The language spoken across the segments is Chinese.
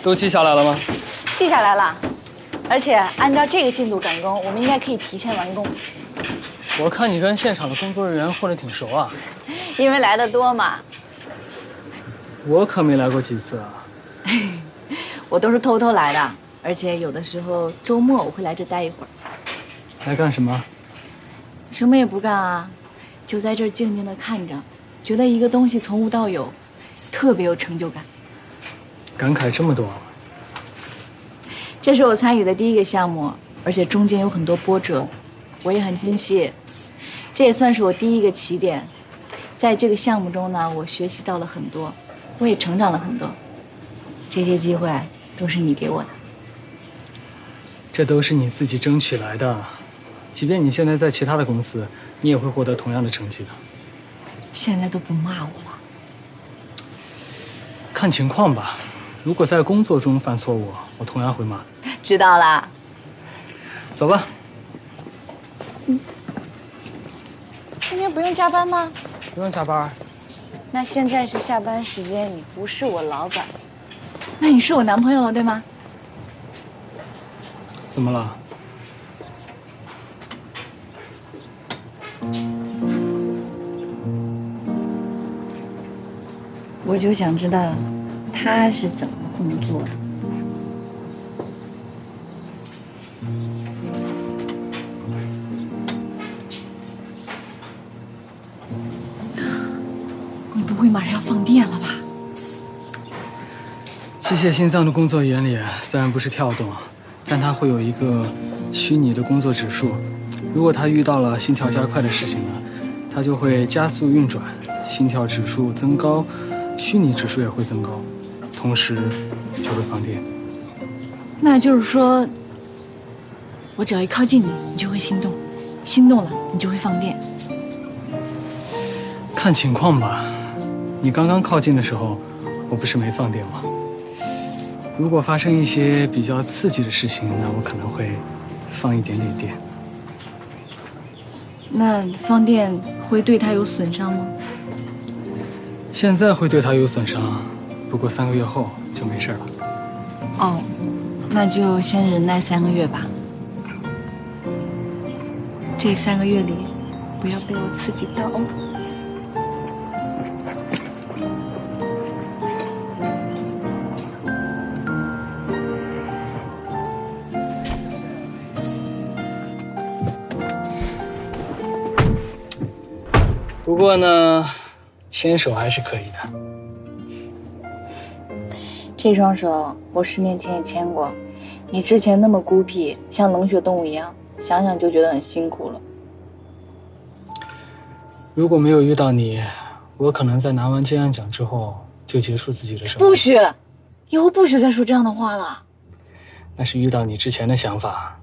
都记下来了吗？记下来了，而且按照这个进度赶工，我们应该可以提前完工。我看你跟现场的工作人员混得挺熟啊。因为来的多嘛。我可没来过几次啊。我都是偷偷来的，而且有的时候周末我会来这待一会儿。来干什么？什么也不干啊，就在这儿静静地看着，觉得一个东西从无到有，特别有成就感。感慨这么多。这是我参与的第一个项目，而且中间有很多波折，我也很珍惜。这也算是我第一个起点。在这个项目中呢，我学习到了很多，我也成长了很多。这些机会都是你给我的。这都是你自己争取来的，即便你现在在其他的公司，你也会获得同样的成绩的。现在都不骂我了？看情况吧，如果在工作中犯错误，我同样会骂。知道了。走吧。今天不用加班吗？不用加班。那现在是下班时间，你不是我老板，那你是我男朋友了，对吗？怎么了？我就想知道他是怎么工作的。你不会马上要放电了吧？机械心脏的工作原理虽然不是跳动，但它会有一个虚拟的工作指数。如果它遇到了心跳加快的事情呢，它就会加速运转，心跳指数增高，虚拟指数也会增高，同时就会放电。那就是说，我只要一靠近你，你就会心动，心动了你就会放电。看情况吧。你刚刚靠近的时候，我不是没放电吗？如果发生一些比较刺激的事情，那我可能会放一点点电。那放电会对他有损伤吗？现在会对他有损伤，不过3个月后就没事了。哦，那就先忍耐3个月吧。这3个月里，不要被我刺激到。不过呢，牵手还是可以的。这双手我10年前也牵过，你之前那么孤僻，像冷血动物一样，想想就觉得很辛苦了。如果没有遇到你，我可能在拿完金安奖之后就结束自己的生活。不许，以后不许再说这样的话了。那是遇到你之前的想法。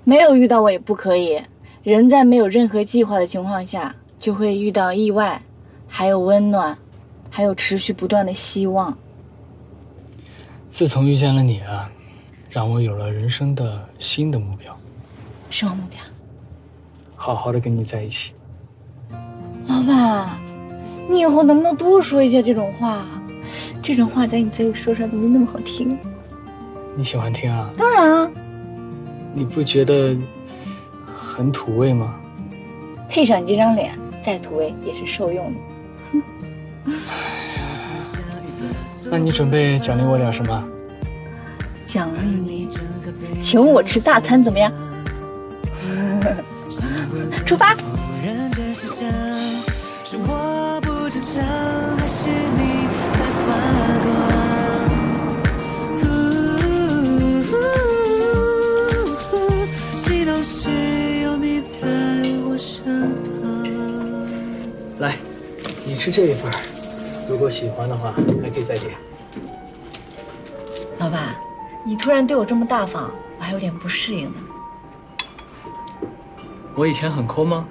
没有遇到我也不可以。人在没有任何计划的情况下，就会遇到意外，还有温暖，还有持续不断的希望。自从遇见了你啊，让我有了人生的新的目标。什么目标？好好的跟你在一起。老板，你以后能不能多说一些这种话？这种话在你嘴里说出来怎么那么好听？你喜欢听啊？当然啊。你不觉得很土味吗？配上你这张脸，再土味也是受用的。那你准备奖励我点什么？奖励你，请我吃大餐怎么样？出发！来，你吃这一份，如果喜欢的话，还可以再点。老板，你突然对我这么大方，我还有点不适应呢。我以前很抠吗？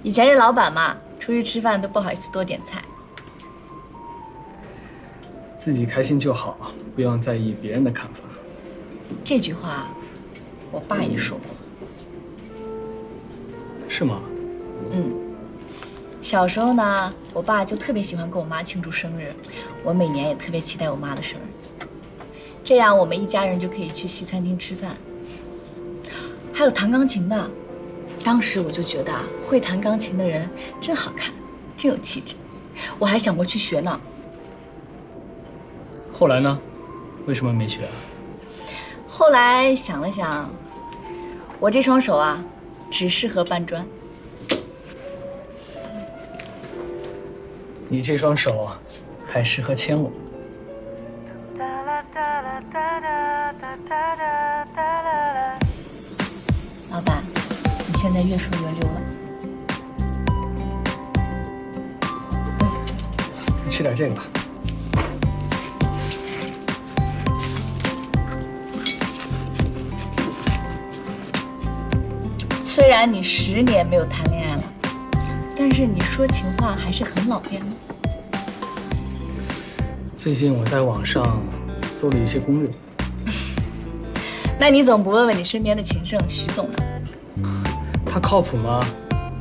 以前是老板嘛，出去吃饭都不好意思多点菜。自己开心就好，不用在意别人的看法。这句话，我爸也说过。是吗？嗯。小时候呢，我爸就特别喜欢跟我妈庆祝生日，我每年也特别期待我妈的生日。这样我们一家人就可以去西餐厅吃饭。还有弹钢琴的，当时我就觉得啊，会弹钢琴的人真好看，真有气质，我还想过去学呢。后来呢？为什么没学啊？后来想了想，我这双手啊，只适合搬砖。你这双手还适合牵我。老板，你现在越说越溜了。你吃点这个吧。虽然你10年没有谈恋爱了，但是你说情话还是很老练的。最近我在网上搜了一些攻略。那你总不问问你身边的情圣徐总呢？他靠谱吗？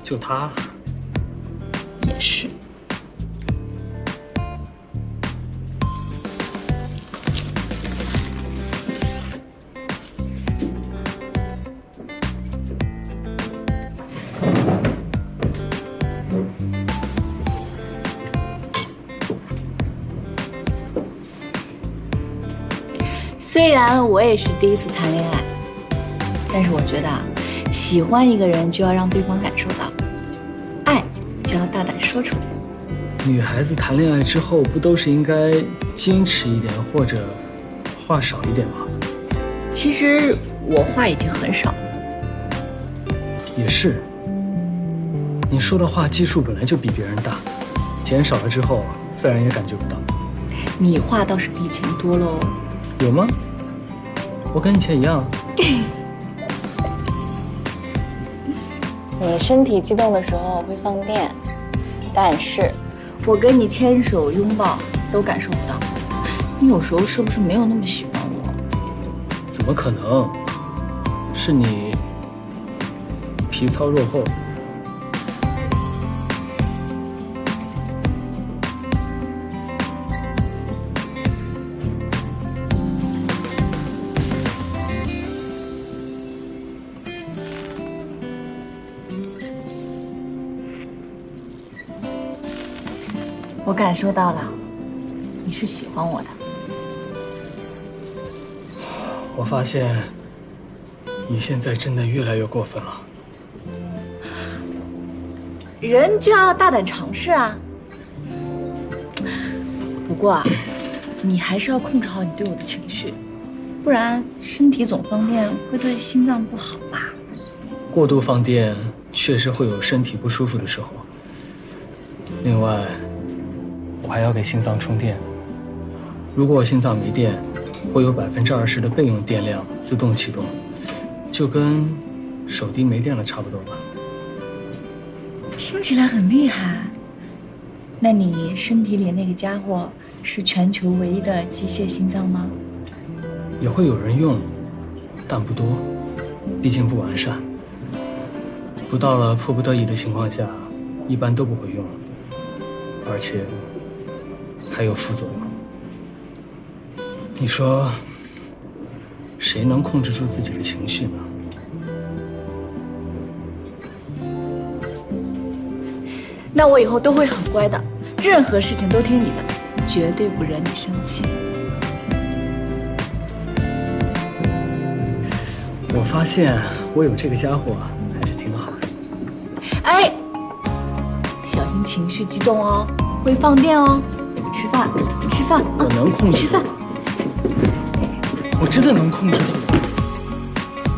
就他。也是。虽然我也是第一次谈恋爱，但是我觉得啊，喜欢一个人就要让对方感受到，爱就要大胆说出来。女孩子谈恋爱之后，不都是应该矜持一点，或者话少一点吗？其实我话已经很少了。也是，你说的话基数本来就比别人大，减少了之后，自然也感觉不到。你话倒是比以前多喽。有吗？我跟以前一样。你身体激动的时候会放电，但是我跟你牵手拥抱都感受不到。你有时候是不是没有那么喜欢我？怎么可能？是你皮糙肉厚。我感受到了，你是喜欢我的。我发现你现在真的越来越过分了。人就要大胆尝试啊。不过啊，你还是要控制好你对我的情绪，不然身体总放电会对心脏不好吧？过度放电确实会有身体不舒服的时候。另外，我还要给心脏充电。如果我心脏没电，会有20%的备用电量自动启动，就跟手机没电了差不多吧。听起来很厉害。那你身体里那个家伙是全球唯一的机械心脏吗？也会有人用，但不多，毕竟不完善。不到了迫不得已的情况下，一般都不会用，而且还有副作用。你说，谁能控制住自己的情绪呢？那我以后都会很乖的，任何事情都听你的，绝对不惹你生气。我发现我有这个家伙还是挺好的。哎，小心情绪激动哦，会放电哦。吃饭，吃饭，我能控制住，吃饭。我真的能控制住。